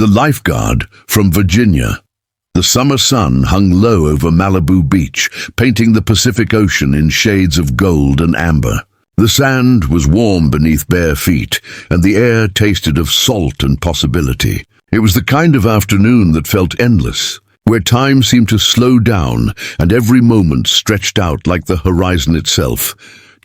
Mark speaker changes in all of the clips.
Speaker 1: The lifeguard from Virginia. The summer sun hung low over Malibu Beach, painting the Pacific Ocean in shades of gold and amber. The sand was warm beneath bare feet, and the air tasted of salt and possibility. It was the kind of afternoon that felt endless, where time seemed to slow down and every moment stretched out like the horizon itself.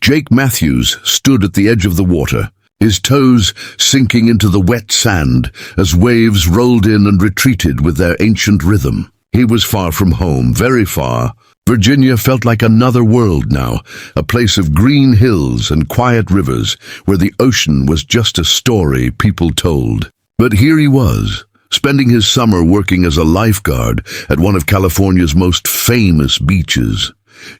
Speaker 1: Jake Matthews stood at the edge of the water, his toes sinking into the wet sand as waves rolled in and retreated with their ancient rhythm. He was far from home, very far. Virginia felt like another world now, a place of green hills and quiet rivers where the ocean was just a story people told. But here he was, spending his summer working as a lifeguard at one of California's most famous beaches.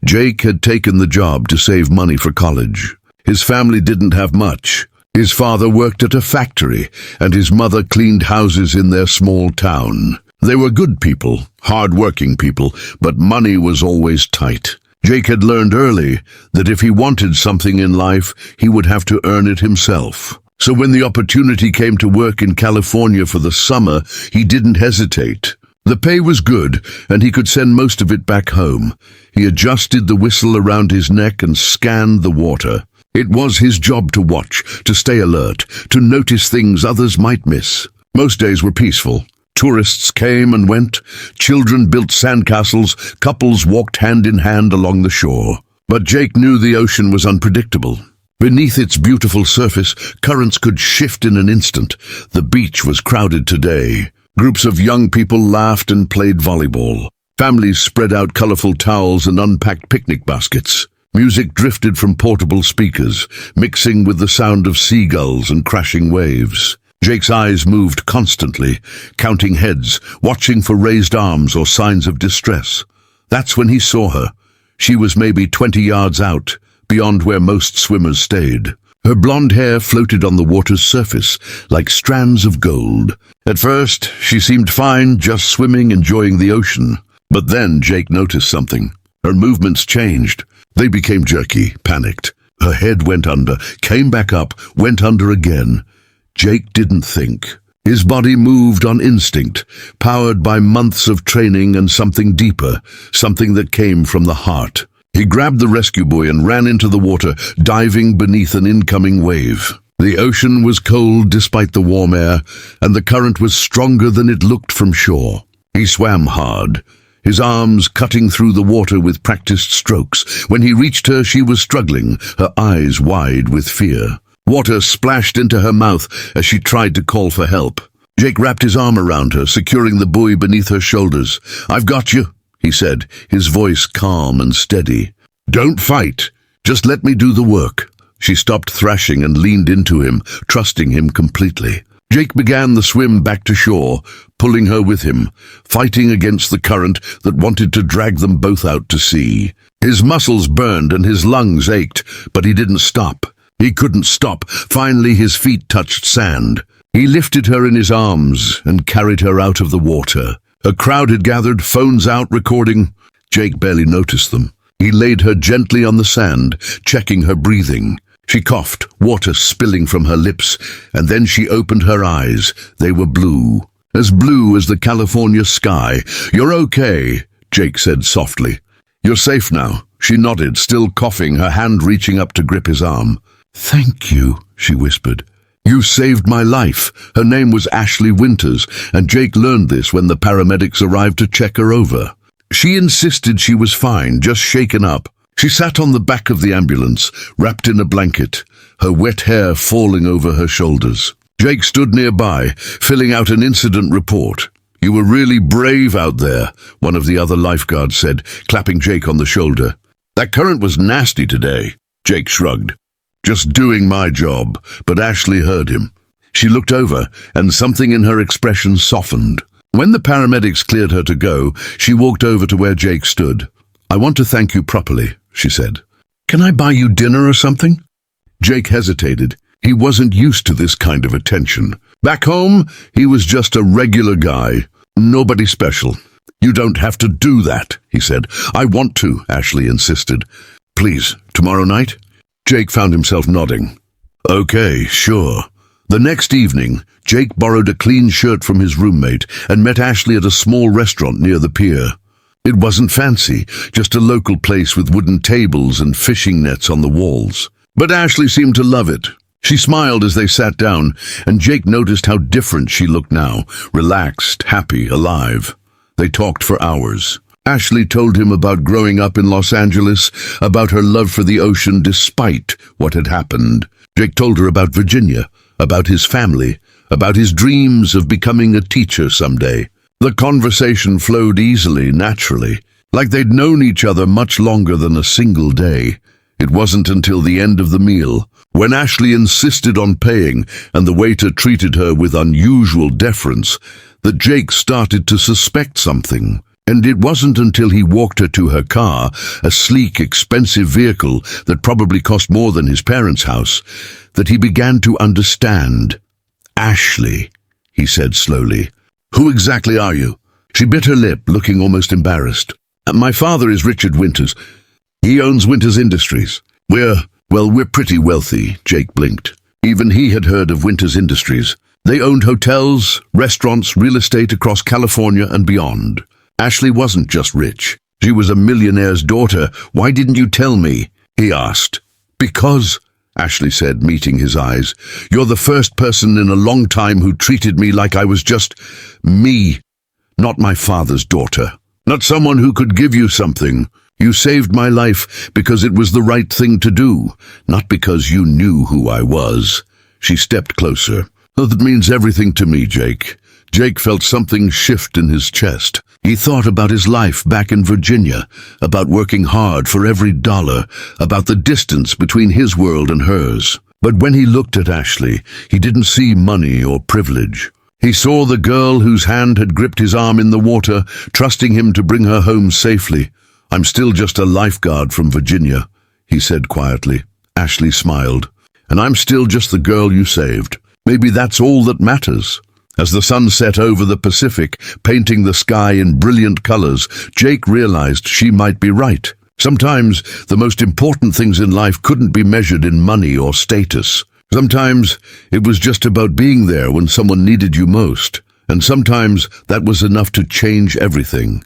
Speaker 1: Jake had taken the job to save money for college. His family didn't have much. His father worked at a factory, and his mother cleaned houses in their small town. They were good people, hard-working people, but money was always tight. Jake had learned early that if he wanted something in life, he would have to earn it himself. So when the opportunity came to work in California for the summer, he didn't hesitate. The pay was good, and he could send most of it back home. He adjusted the whistle around his neck and scanned the water. It was his job to watch, to stay alert, to notice things others might miss. Most days were peaceful. Tourists came and went. Children built sandcastles. Couples walked hand in hand along the shore. But Jake knew the ocean was unpredictable. Beneath its beautiful surface, currents could shift in an instant. The beach was crowded today. Groups of young people laughed and played volleyball. Families spread out colorful towels and unpacked picnic baskets. Music drifted from portable speakers, mixing with the sound of seagulls and crashing waves. Jake's eyes moved constantly, counting heads, watching for raised arms or signs of distress. That's when he saw her. She was maybe 20 yards out, beyond where most swimmers stayed. Her blonde hair floated on the water's surface like strands of gold. At first, she seemed fine, just swimming, enjoying the ocean. But then Jake noticed something. Her movements changed. They became jerky, panicked. Her head went under, came back up, went under again. Jake didn't think. His body moved on instinct, powered by months of training and something deeper, something that came from the heart. He grabbed the rescue buoy and ran into the water, diving beneath an incoming wave. The ocean was cold despite the warm air, and the current was stronger than it looked from shore. He swam hard, his arms cutting through the water with practiced strokes. When he reached her, she was struggling, her eyes wide with fear. Water splashed into her mouth as she tried to call for help. Jake wrapped his arm around her, securing the buoy beneath her shoulders. "I've got you," he said, his voice calm and steady. "Don't fight. Just let me do the work." She stopped thrashing and leaned into him, trusting him completely. Jake began the swim back to shore, pulling her with him, fighting against the current that wanted to drag them both out to sea. His muscles burned and his lungs ached, but he didn't stop. He couldn't stop. Finally, his feet touched sand. He lifted her in his arms and carried her out of the water. A crowd had gathered, phones out, recording. Jake barely noticed them. He laid her gently on the sand, checking her breathing. She coughed, water spilling from her lips, and then she opened her eyes. They were blue as the California sky. "You're okay," Jake said softly. "You're safe now." She nodded, still coughing, her hand reaching up to grip his arm. "Thank you," she whispered. "You saved my life." Her name was Ashley Winters, and Jake learned this when the paramedics arrived to check her over. She insisted she was fine, just shaken up. She sat on the back of the ambulance, wrapped in a blanket, her wet hair falling over her shoulders. Jake stood nearby, filling out an incident report. "You were really brave out there," one of the other lifeguards said, clapping Jake on the shoulder. "That current was nasty today." Jake shrugged. "Just doing my job," but Ashley heard him. She looked over, and something in her expression softened. When the paramedics cleared her to go, she walked over to where Jake stood. "I want to thank you properly," she said. "Can I buy you dinner or something?" Jake hesitated. He wasn't used to this kind of attention. Back home, he was just a regular guy. Nobody special. "You don't have to do that," he said. "I want to," Ashley insisted. "Please, tomorrow night?" Jake found himself nodding. "Okay, sure." The next evening, Jake borrowed a clean shirt from his roommate and met Ashley at a small restaurant near the pier. It wasn't fancy, just a local place with wooden tables and fishing nets on the walls. But Ashley seemed to love it. She smiled as they sat down, and Jake noticed how different she looked now, relaxed, happy, alive. They talked for hours. Ashley told him about growing up in Los Angeles, about her love for the ocean despite what had happened. Jake told her about Virginia, about his family, about his dreams of becoming a teacher someday. The conversation flowed easily, naturally, like they'd known each other much longer than a single day. It wasn't until the end of the meal, when Ashley insisted on paying and the waiter treated her with unusual deference, that Jake started to suspect something. And it wasn't until he walked her to her car, a sleek, expensive vehicle that probably cost more than his parents' house, that he began to understand. "Ashley," he said slowly. "Who exactly are you?" She bit her lip, looking almost embarrassed. "My father is Richard Winters. He owns Winters Industries. We're pretty wealthy," Jake blinked. Even he had heard of Winters Industries. They owned hotels, restaurants, real estate across California and beyond. Ashley wasn't just rich. She was a millionaire's daughter. "Why didn't you tell me?" he asked. "Because," Ashley said, meeting his eyes, "you're the first person in a long time who treated me like I was just me, not my father's daughter, not someone who could give you something. You saved my life because it was the right thing to do, not because you knew who I was." She stepped closer. "Oh, that means everything to me, Jake." Jake felt something shift in his chest. He thought about his life back in Virginia, about working hard for every dollar, about the distance between his world and hers. But when he looked at Ashley, he didn't see money or privilege. He saw the girl whose hand had gripped his arm in the water, trusting him to bring her home safely. "I'm still just a lifeguard from Virginia," he said quietly. Ashley smiled. "And I'm still just the girl you saved. Maybe that's all that matters." As the sun set over the Pacific, painting the sky in brilliant colors, Jake realized she might be right. Sometimes the most important things in life couldn't be measured in money or status. Sometimes it was just about being there when someone needed you most, and sometimes that was enough to change everything.